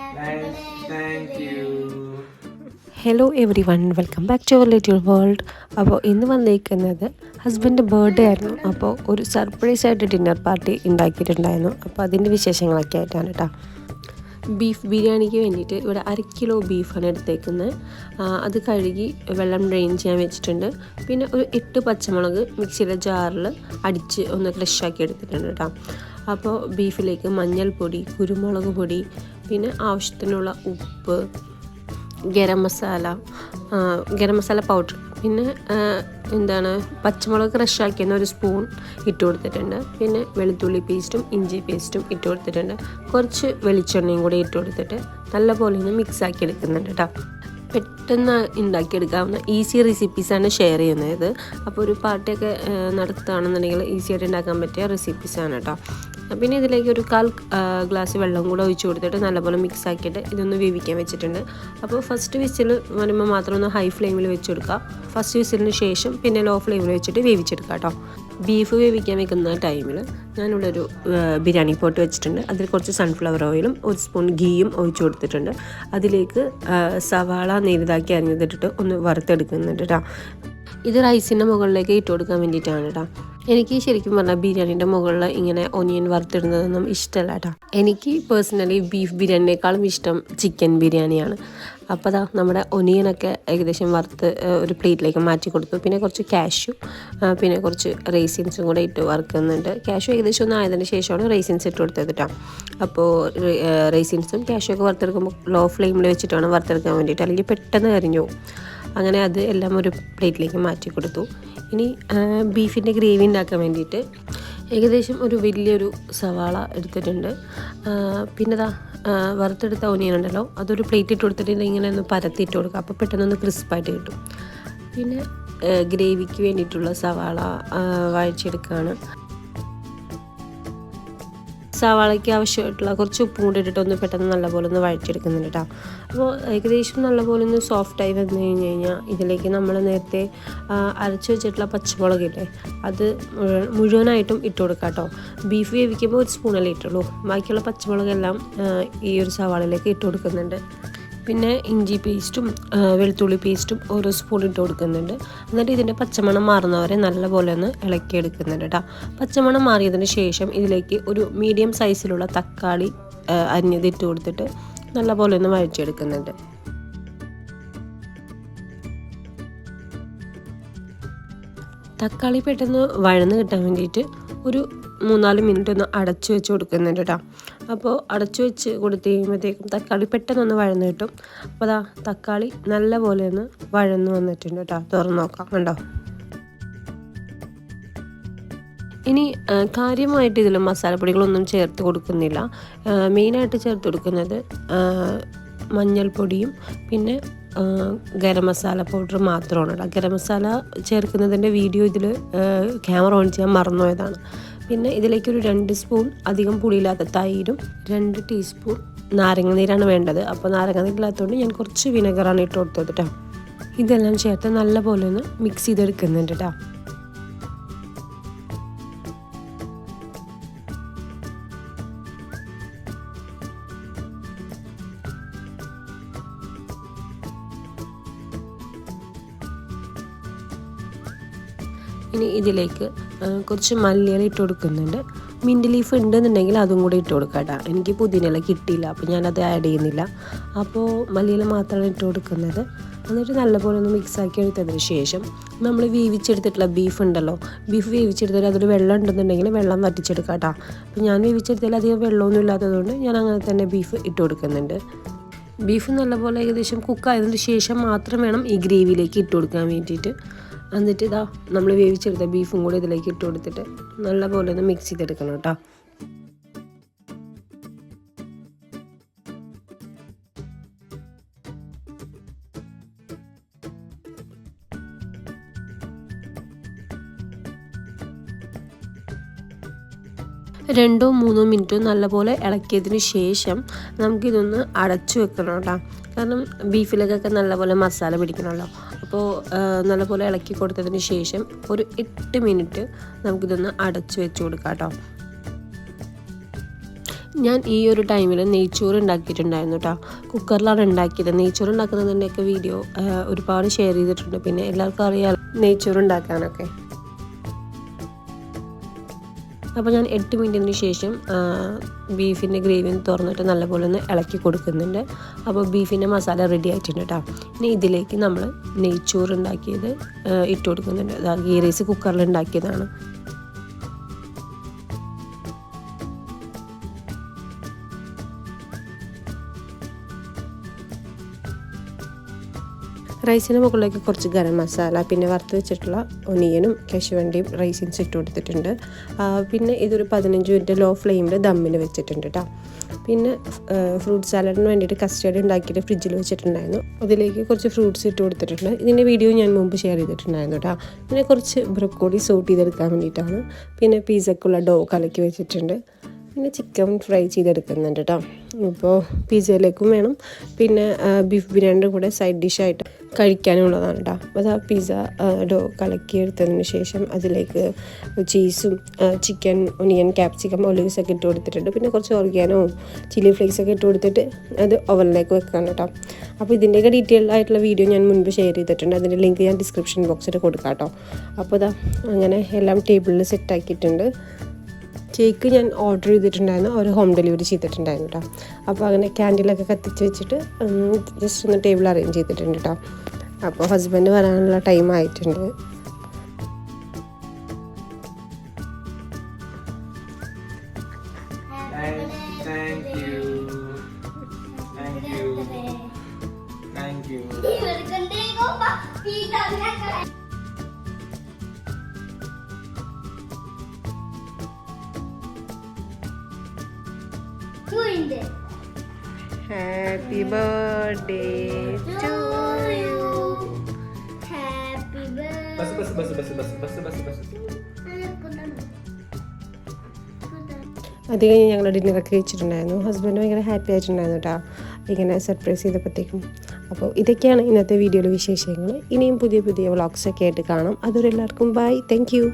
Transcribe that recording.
Thank you. Hello every one, welcome back to our little world. അപ്പോൾ ഇന്ന് വന്നിരിക്കുന്നത് husband birthday ആയിരുന്നു. അപ്പോൾ ഒരു സർപ്രൈസായിട്ട് ഡിന്നർ പാർട്ടി ഉണ്ടാക്കിയിട്ടുണ്ടായിരുന്നു. അപ്പോൾ അതിൻ്റെ വിശേഷങ്ങളൊക്കെ ആയിട്ടാണ് കേട്ടോ. ബീഫ് ബിരിയാണിക്ക് വേണ്ടിയിട്ട് ഇവിടെ 1/2 കിലോ ബീഫാണ് എടുത്തേക്കുന്നത്. അത് കഴുകി വെള്ളം ഡ്രെയിൻ ചെയ്യാൻ വെച്ചിട്ടുണ്ട്. പിന്നെ ഒരു 8 പച്ചമുളക് മിക്സിയുടെ ജാറിൽ അടിച്ച് ഒന്ന് ക്രഷാക്കി എടുത്തിട്ടുണ്ട് കേട്ടോ. അപ്പോൾ ബീഫിലേക്ക് മഞ്ഞൾപ്പൊടി, കുരുമുളക് പൊടി, പിന്നെ ആവശ്യത്തിനുള്ള ഉപ്പ്, ഗരം മസാല പൗഡർ, പിന്നെ പച്ചമുളക് ക്രഷാക്കിയെന്ന് ഒരു സ്പൂൺ ഇട്ട് കൊടുത്തിട്ടുണ്ട്. പിന്നെ വെളുത്തുള്ളി പേസ്റ്റും ഇഞ്ചി പേസ്റ്റും ഇട്ട് കൊടുത്തിട്ടുണ്ട്. കുറച്ച് വെളിച്ചെണ്ണയും കൂടി ഇട്ട് കൊടുത്തിട്ട് നല്ലപോലെ ഒന്ന് മിക്സാക്കി എടുക്കുന്നുണ്ട് കേട്ടോ. പെട്ടെന്ന് ഉണ്ടാക്കിയെടുക്കാവുന്ന ഈസി റെസിപ്പീസാണ് ഷെയർ ചെയ്യുന്നത്. അപ്പോൾ ഒരു പാർട്ടിയൊക്കെ നടത്തുകയാണെന്നുണ്ടെങ്കിൽ ഈസി ആയിട്ട് ഉണ്ടാക്കാൻ പറ്റിയ റെസിപ്പീസാണ് കേട്ടോ. പിന്നെ ഇതിലേക്ക് ഒരു 1/4 ഗ്ലാസ് വെള്ളം കൂടെ ഒഴിച്ച് കൊടുത്തിട്ട് നല്ലപോലെ മിക്സ് ആക്കിയിട്ട് ഇതൊന്ന് വേവിക്കാൻ വെച്ചിട്ടുണ്ട്. അപ്പോൾ ഫസ്റ്റ് വിസിൽ വരുമ്പോൾ മാത്രം ഒന്ന് ഹൈ ഫ്ലെയിമിൽ വെച്ച് കൊടുക്കുക. ഫസ്റ്റ് വിസിലിന് ശേഷം പിന്നെ ലോ ഫ്ലെയിമിൽ വെച്ചിട്ട് വേവിച്ചെടുക്കുക കേട്ടോ. ബീഫ് വേവിക്കാൻ വെക്കുന്ന ടൈമിൽ ഞാനിവിടെ ഒരു ബിരിയാണി പോട്ട് വെച്ചിട്ടുണ്ട്. അതിൽ കുറച്ച് സൺഫ്ലവർ ഓയിലും ഒരു സ്പൂൺ ഗീയും ഒഴിച്ച് കൊടുത്തിട്ടുണ്ട്. അതിലേക്ക് സവാള നേരിതാക്കി അരിഞ്ഞിട്ടിട്ട് ഒന്ന് വറുത്തെടുക്കുന്നുണ്ട് കേട്ടോ. ഇത് റൈസിൻ്റെ മുകളിലേക്ക് ഇട്ട് കൊടുക്കാൻ വേണ്ടിയിട്ടാണ് കേട്ടോ. എനിക്ക് ശരിക്കും പറഞ്ഞാൽ ബിരിയാണീൻ്റെ മുകളിൽ ഇങ്ങനെ ഒനിയൻ വറുത്തിടുന്നതൊന്നും ഇഷ്ടമല്ല കേട്ടോ. എനിക്ക് പേഴ്സണലി ബീഫ് ബിരിയാണിനേക്കാളും ഇഷ്ടം ചിക്കൻ ബിരിയാണിയാണ്. അപ്പോൾ അതാ നമ്മുടെ ഒനിയനൊക്കെ ഏകദേശം വറുത്ത് ഒരു പ്ലേറ്റിലേക്ക് മാറ്റി കൊടുത്തു. പിന്നെ കുറച്ച് കാഷ്യൂ, പിന്നെ കുറച്ച് റേസിൻസും കൂടെ ഇട്ട് വറുക്കുന്നുണ്ട്. കാഷ്യൂ ഏകദേശം ഒന്ന് ആയതിന് ശേഷമാണ് റേസിൻസ് ഇട്ട് കൊടുത്തത് കേട്ടോ. അപ്പോൾ റേസിൻസും കാഷ്യൂ ഒക്കെ വറുത്തെടുക്കുമ്പോൾ ലോ ഫ്ലെയിമിൽ വെച്ചിട്ടാണ് വറുത്തെടുക്കാൻ വേണ്ടിയിട്ട്, അല്ലെങ്കിൽ പെട്ടെന്ന് കരിഞ്ഞു പോകും. അങ്ങനെ അത് എല്ലാം ഒരു പ്ലേറ്റിലേക്ക് മാറ്റി കൊടുത്തു. ഇനി ബീഫിൻ്റെ ഗ്രേവി ഉണ്ടാക്കാൻ വേണ്ടിയിട്ട് ഏകദേശം ഒരു വലിയൊരു സവാള എടുത്തിട്ടുണ്ട്. പിന്നെ വറുത്തെടുത്ത ഒനിയൻ ഉണ്ടല്ലോ, അതൊരു പ്ലേറ്റ് ഇട്ട് കൊടുത്തിട്ട് ഇങ്ങനെ ഒന്ന് പരത്തിയിട്ട് കൊടുക്കുക. അപ്പോൾ പെട്ടെന്നൊന്ന് ക്രിസ്പായിട്ട് കിട്ടും. പിന്നെ ഗ്രേവിക്ക് വേണ്ടിയിട്ടുള്ള സവാള വഴച്ചെടുക്കുകയാണ്. സവാളയ്ക്ക് ആവശ്യമായിട്ടുള്ള കുറച്ച് ഉപ്പും കൂടി ഇട്ടിട്ടൊന്ന് പെട്ടെന്ന് നല്ലപോലെ ഒന്ന് വഴച്ചെടുക്കുന്നുണ്ട് കേട്ടോ. അപ്പോൾ ഏകദേശം നല്ലപോലെ ഒന്ന് സോഫ്റ്റായി വന്നു കഴിഞ്ഞ് കഴിഞ്ഞാൽ ഇതിലേക്ക് നമ്മൾ നേരത്തെ അരച്ച് വെച്ചിട്ടുള്ള പച്ചമുളകില്ലേ, അത് മുഴുവനായിട്ടും ഇട്ട് കൊടുക്കാം കേട്ടോ. ബീഫ് വേവിക്കുമ്പോൾ ഒരു സ്പൂണല്ലേ ഇട്ടുള്ളൂ. ബാക്കിയുള്ള പച്ചമുളകെല്ലാം ഈ ഒരു സവാളയിലേക്ക് ഇട്ട് കൊടുക്കുന്നുണ്ട്. പിന്നെ ഇഞ്ചി പേസ്റ്റും വെളുത്തുള്ളി പേസ്റ്റും ഓരോ സ്പൂൺ ഇട്ട് കൊടുക്കുന്നുണ്ട്. എന്നിട്ട് ഇതിൻ്റെ പച്ചമണം മാറുന്നവരെ നല്ലപോലെ ഒന്ന് ഇളക്കിയെടുക്കുന്നുണ്ട് കേട്ടോ. പച്ചമണം മാറിയതിന് ശേഷം ഇതിലേക്ക് ഒരു മീഡിയം സൈസിലുള്ള തക്കാളി അരിഞ്ഞത് ഇട്ട് കൊടുത്തിട്ട് നല്ലപോലെ ഒന്ന് വഴച്ചെടുക്കുന്നുണ്ട്. തക്കാളി പെട്ടെന്ന് വഴന്ന് കിട്ടാൻ വേണ്ടിയിട്ട് ഒരു 3-4 മിനിറ്റ് ഒന്ന് അടച്ചു വെച്ച് കൊടുക്കുന്നുണ്ട് കേട്ടോ. അപ്പോൾ അടച്ചു വെച്ച് കൊടുത്ത് കഴിയുമ്പോഴത്തേക്കും തക്കാളി പെട്ടെന്നൊന്ന് വഴന്ന് കിട്ടും. അപ്പോൾ തക്കാളി നല്ല പോലെ ഒന്ന് വഴന്ന് വന്നിട്ടുണ്ട് കേട്ടോ. തുറന്ന് നോക്കാം, കണ്ടോ. ഇനി കാര്യമായിട്ട് ഇതിൽ മസാലപ്പൊടികളൊന്നും ചേർത്ത് കൊടുക്കുന്നില്ല. മെയിനായിട്ട് ചേർത്ത് കൊടുക്കുന്നത് മഞ്ഞൾപ്പൊടിയും പിന്നെ ഗരം മസാല പൗഡർ മാത്രമാണ് കേട്ടോ. ഗരം മസാല ചേർക്കുന്നതിൻ്റെ വീഡിയോ ഇതിൽ ക്യാമറ ഓൺ ചെയ്യാൻ മറന്നുപോയതാണ്. പിന്നെ ഇതിലേക്കൊരു 2 സ്പൂൺ അധികം പുളിയില്ലാത്ത തൈരും 2 ടീസ്പൂൺ നാരങ്ങ നീരാണ് വേണ്ടത്. അപ്പോൾ നാരങ്ങ നീരില്ലാത്തതുകൊണ്ട് ഞാൻ കുറച്ച് വിനെഗറാണ് ഇട്ട് കൊടുത്തത് കേട്ടോ. ഇതെല്ലാം ചേർത്ത് നല്ലപോലെ ഒന്ന് മിക്സ് ചെയ്തെടുക്കുന്നുണ്ട് കേട്ടോ. ഇനി ഇതിലേക്ക് കുറച്ച് മല്ലിയില ഇട്ട് കൊടുക്കുന്നുണ്ട്. മിൻറ്റ് ലീഫ് ഉണ്ടെന്നുണ്ടെങ്കിൽ അതും കൂടി ഇട്ട് കൊടുക്കാം കേട്ടോ. എനിക്ക് പുതിനയില കിട്ടിയില്ല, അപ്പോൾ ഞാനത് ആഡ് ചെയ്യുന്നില്ല. അപ്പോൾ മല്ലിയില മാത്രമാണ് ഇട്ട് കൊടുക്കുന്നത്. എന്നിട്ട് നല്ലപോലെ ഒന്ന് മിക്സാക്കി എടുത്തതിന് ശേഷം നമ്മൾ വേവിച്ചെടുത്തിട്ടുള്ള ബീഫ് ഉണ്ടല്ലോ, ബീഫ് വേവിച്ചെടുത്തിട്ട് അതൊരു വെള്ളം ഉണ്ടെന്നുണ്ടെങ്കിൽ വെള്ളം വറ്റിച്ചെടുക്കാം കേട്ടോ. അപ്പോൾ ഞാൻ വേവിച്ചെടുത്താൽ അധികം വെള്ളമൊന്നും ഇല്ലാത്തതുകൊണ്ട് ഞാൻ അങ്ങനെ തന്നെ ബീഫ് ഇട്ട് കൊടുക്കുന്നുണ്ട്. ബീഫ് നല്ലപോലെ ഏകദേശം കുക്കായതിന് ശേഷം മാത്രം വേണം ഈ ഗ്രേവിയിലേക്ക് ഇട്ട് കൊടുക്കാൻ വേണ്ടിയിട്ട്. എന്നിട്ട് നമ്മൾ വേവിച്ചെടുത്ത ബീഫും കൂടി ഇതിലേക്ക് ഇട്ട് കൊടുത്തിട്ട് നല്ലപോലെ ഒന്ന് മിക്സ് ചെയ്തെടുക്കണം കേട്ടോ. രണ്ടോ മൂന്നോ മിനിറ്റ് നല്ലപോലെ ഇളക്കിയതിന് ശേഷം നമുക്കിതൊന്ന് അടച്ചു വെക്കണം കേട്ടോ. കാരണം ബീഫിലേക്കൊക്കെ നല്ലപോലെ മസാല പിടിക്കണമല്ലോ. അപ്പോൾ നല്ലപോലെ ഇളക്കി കൊടുത്തതിന് ശേഷം ഒരു 8 മിനിറ്റ് നമുക്കിതൊന്ന് അടച്ചു വെച്ച് കൊടുക്കാം കേട്ടോ. ഞാൻ ഈ ഒരു ടൈമിൽ നെയ്ച്ചോറ് ഉണ്ടാക്കിയിട്ടുണ്ടായിരുന്നു കേട്ടോ. കുക്കറിലാണ് ഉണ്ടാക്കിയത്. നെയ്ച്ചോറ് ഉണ്ടാക്കുന്നതിൻ്റെയൊക്കെ വീഡിയോ ഒരുപാട് ഷെയർ ചെയ്തിട്ടുണ്ട്. പിന്നെ എല്ലാവർക്കും അറിയാം നെയ്ച്ചോറ് ഉണ്ടാക്കാനൊക്കെ. അപ്പോൾ ഞാൻ 8 മിനിറ്റിന് ശേഷം ബീഫിൻ്റെ ഗ്രേവി തുറന്നിട്ട് നല്ലപോലെ ഒന്ന് ഇളക്കി കൊടുക്കുന്നുണ്ട്. അപ്പോൾ ബീഫിൻ്റെ മസാല റെഡി ആയിട്ടുണ്ട് കേട്ടോ. ഇനി ഇതിലേക്ക് നമ്മൾ നെയ്ച്ചോറ് ഉണ്ടാക്കിയത് ഇട്ട് കൊടുക്കുന്നുണ്ട്. ഗീ റൈസ് കുക്കറിൽ ഉണ്ടാക്കിയതാണ്. റൈസിന് മുകളിലേക്ക് കുറച്ച് ഗരം മസാല, പിന്നെ വറുത്ത് വെച്ചിട്ടുള്ള ഒനിയനും കശുവണ്ടിയും റൈസിൻസ് ഇട്ട് കൊടുത്തിട്ടുണ്ട്. പിന്നെ ഇതൊരു 15 മിനിറ്റ് ലോ ഫ്ലെയിമിൽ ദമ്മിൽ വെച്ചിട്ടുണ്ട് കേട്ടോ. പിന്നെ ഫ്രൂട്ട് സാലഡിന് വേണ്ടിയിട്ട് കസ്റ്റേർഡ് ഉണ്ടാക്കിയിട്ട് ഫ്രിഡ്ജിൽ വെച്ചിട്ടുണ്ടായിരുന്നു. അതിലേക്ക് കുറച്ച് ഫ്രൂട്ട്സ് ഇട്ട് കൊടുത്തിട്ടുണ്ട്. ഇതിൻ്റെ വീഡിയോ ഞാൻ മുമ്പ് ഷെയർ ചെയ്തിട്ടുണ്ടായിരുന്നു കേട്ടോ. പിന്നെ കുറച്ച് ബ്രൊക്കോളി സോട്ട് ചെയ്തെടുക്കാൻ വേണ്ടിയിട്ടാണ്. പിന്നെ പിസ്സക്കുള്ള ഡോ കലക്കി വെച്ചിട്ടുണ്ട്. പിന്നെ ചിക്കൻ ഫ്രൈ ചെയ്തെടുക്കുന്നുണ്ട് കേട്ടോ. ഇപ്പോൾ പിസ്സയിലേക്കും വേണം, പിന്നെ ബീഫ് ബിരിയാണിയുടെ കൂടെ സൈഡ് ഡിഷായിട്ട് കഴിക്കാനുള്ളതാണ് കേട്ടോ. അപ്പോൾ ആ പിസ്സ ഡോ കലക്കിയെടുത്തതിന് ശേഷം അതിലേക്ക് ചീസും ചിക്കൻ, ഒനിയൻ, ക്യാപ്സിക്കം, ഒലിവ്സ് ഒക്കെ ഇട്ട് കൊടുത്തിട്ടുണ്ട്. പിന്നെ കുറച്ച് ഓർഗാനോവും ചില്ലി ഫ്ലേക്സൊക്കെ ഇട്ട് കൊടുത്തിട്ട് അത് ഓവനിലേക്ക് വെക്കണം കേട്ടോ. അപ്പോൾ ഇതിൻ്റെയൊക്കെ ഡീറ്റെയിൽ ആയിട്ടുള്ള വീഡിയോ ഞാൻ മുൻപ് ഷെയർ ചെയ്തിട്ടുണ്ട്. അതിൻ്റെ ലിങ്ക് ഞാൻ ഡിസ്ക്രിപ്ഷൻ ബോക്സിൽ കൊടുക്കാം കേട്ടോ. അപ്പോൾ ഇതാ അങ്ങനെ എല്ലാം ടേബിളിൽ സെറ്റാക്കിയിട്ടുണ്ട്. കേക്ക് ഞാൻ ഓർഡർ ചെയ്തിട്ടുണ്ടായിരുന്നു, അവർ ഹോം ഡെലിവറി ചെയ്തിട്ടുണ്ടായിരുന്നു കേട്ടോ. അപ്പോൾ അങ്ങനെ ക്യാൻഡിലൊക്കെ കത്തിച്ച് വെച്ചിട്ട് ജസ്റ്റ് ഒന്ന് ടേബിൾ അറേഞ്ച് ചെയ്തിട്ടുണ്ട് കേട്ടോ. അപ്പോൾ ഹസ്ബൻഡ് വരാനുള്ള ടൈം ആയിട്ടുണ്ട്. Happy birthday to you. Happy birthday. അത് കഴിഞ്ഞ് ഞങ്ങൾ ഡിന്നറൊക്കെ കഴിച്ചിട്ടുണ്ടായിരുന്നു. ഹസ്ബൻഡ് ഭയങ്കര ഹാപ്പി ആയിട്ടുണ്ടായിരുന്നു കേട്ടോ, ഇങ്ങനെ സർപ്രൈസ് ചെയ്തപ്പോഴത്തേക്കും. അപ്പോൾ ഇതൊക്കെയാണ് ഇന്നത്തെ വീഡിയോയിലെ വിശേഷങ്ങൾ. ഇനിയും പുതിയ പുതിയ വ്ളോഗ്സൊക്കെ ആയിട്ട് കാണാം. അതുവരെ എല്ലാവർക്കും ബൈ. Thank you.